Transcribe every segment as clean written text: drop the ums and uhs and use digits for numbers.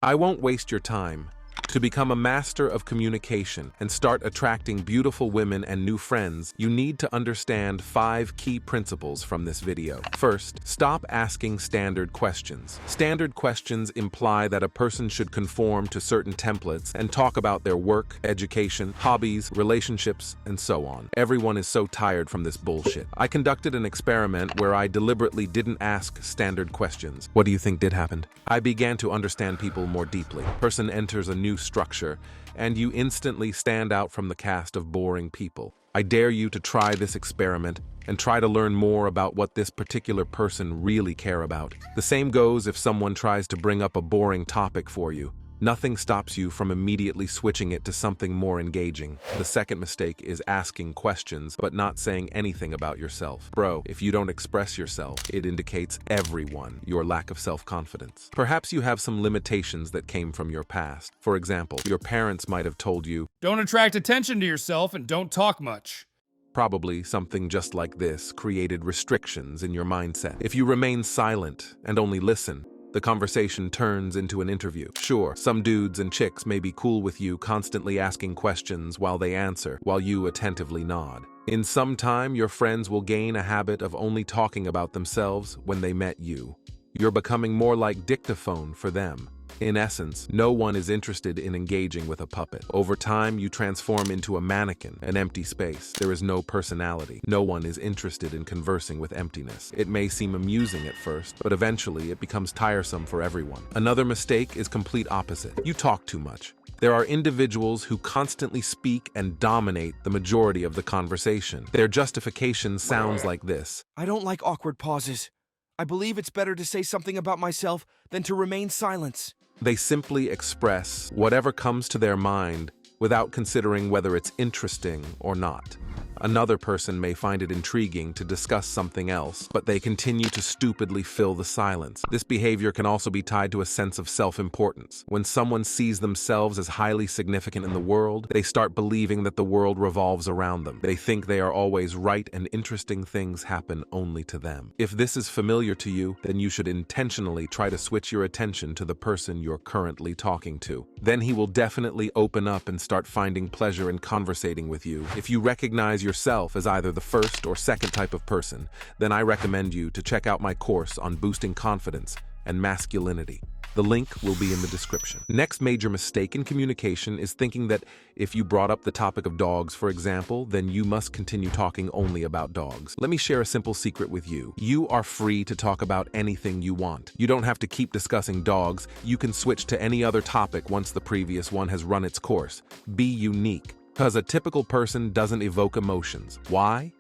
I won't waste your time. To become a master of communication and start attracting beautiful women and new friends, you need to understand 5 key principles from this video. First, stop asking standard questions. Standard questions imply that a person should conform to certain templates and talk about their work, education, hobbies, relationships, and so on. Everyone is so tired from this bullshit. I conducted an experiment where I deliberately didn't ask standard questions. What do you think did happen? I began to understand people more deeply. Person enters a new structure, and you instantly stand out from the cast of boring people. I dare you to try this experiment and try to learn more about what this particular person really care about. The same goes if someone tries to bring up a boring topic for you. Nothing stops you from immediately switching it to something more engaging. The second mistake is asking questions but not saying anything about yourself. Bro, if you don't express yourself, it indicates everyone your lack of self-confidence. Perhaps you have some limitations that came from your past. For example, your parents might have told you, "Don't attract attention to yourself and don't talk much." Probably something just like this created restrictions in your mindset. If you remain silent and only listen, the conversation turns into an interview. Sure, some dudes and chicks may be cool with you constantly asking questions while they answer, while you attentively nod. In some time, your friends will gain a habit of only talking about themselves when they met you. You're becoming more like dictaphone for them. In essence, no one is interested in engaging with a puppet. Over time, you transform into a mannequin, an empty space. There is no personality. No one is interested in conversing with emptiness. It may seem amusing at first, but eventually it becomes tiresome for everyone. Another mistake is complete opposite. You talk too much. There are individuals who constantly speak and dominate the majority of the conversation. Their justification sounds like this: I don't like awkward pauses. I believe it's better to say something about myself than to remain silent. They simply express whatever comes to their mind without considering whether it's interesting or not. Another person may find it intriguing to discuss something else, but they continue to stupidly fill the silence. This behavior can also be tied to a sense of self-importance. When someone sees themselves as highly significant in the world, they start believing that the world revolves around them. They think they are always right and interesting things happen only to them. If this is familiar to you, then you should intentionally try to switch your attention to the person you're currently talking to. Then he will definitely open up and start finding pleasure in conversating with you. If you recognize yourself as either the first or second type of person, then I recommend you to check out my course on boosting confidence and masculinity. The link will be in the description. Next major mistake in communication is thinking that if you brought up the topic of dogs, for example, then you must continue talking only about dogs. Let me share a simple secret with you. You are free to talk about anything you want. You don't have to keep discussing dogs. You can switch to any other topic once the previous one has run its course. Be unique. Because a typical person doesn't evoke emotions. Why?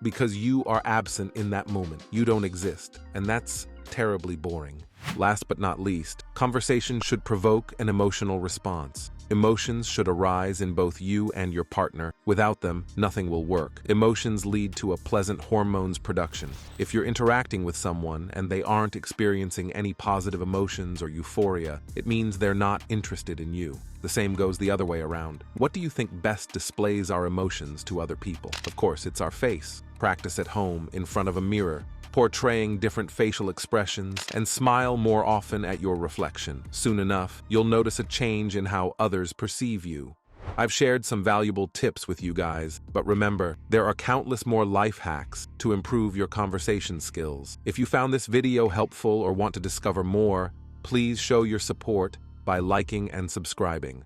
Because you are absent in that moment. You don't exist. And that's terribly boring. Last but not least, conversation should provoke an emotional response. Emotions should arise in both you and your partner. Without them, nothing will work. Emotions lead to a pleasant hormones production. If you're interacting with someone and they aren't experiencing any positive emotions or euphoria, it means they're not interested in you. The same goes the other way around. What do you think best displays our emotions to other people? Of course, it's our face. Practice at home, in front of a mirror, portraying different facial expressions, and smile more often at your reflection. Soon enough, you'll notice a change in how others perceive you. I've shared some valuable tips with you guys, but remember, there are countless more life hacks to improve your conversation skills. If you found this video helpful or want to discover more, please show your support by liking and subscribing.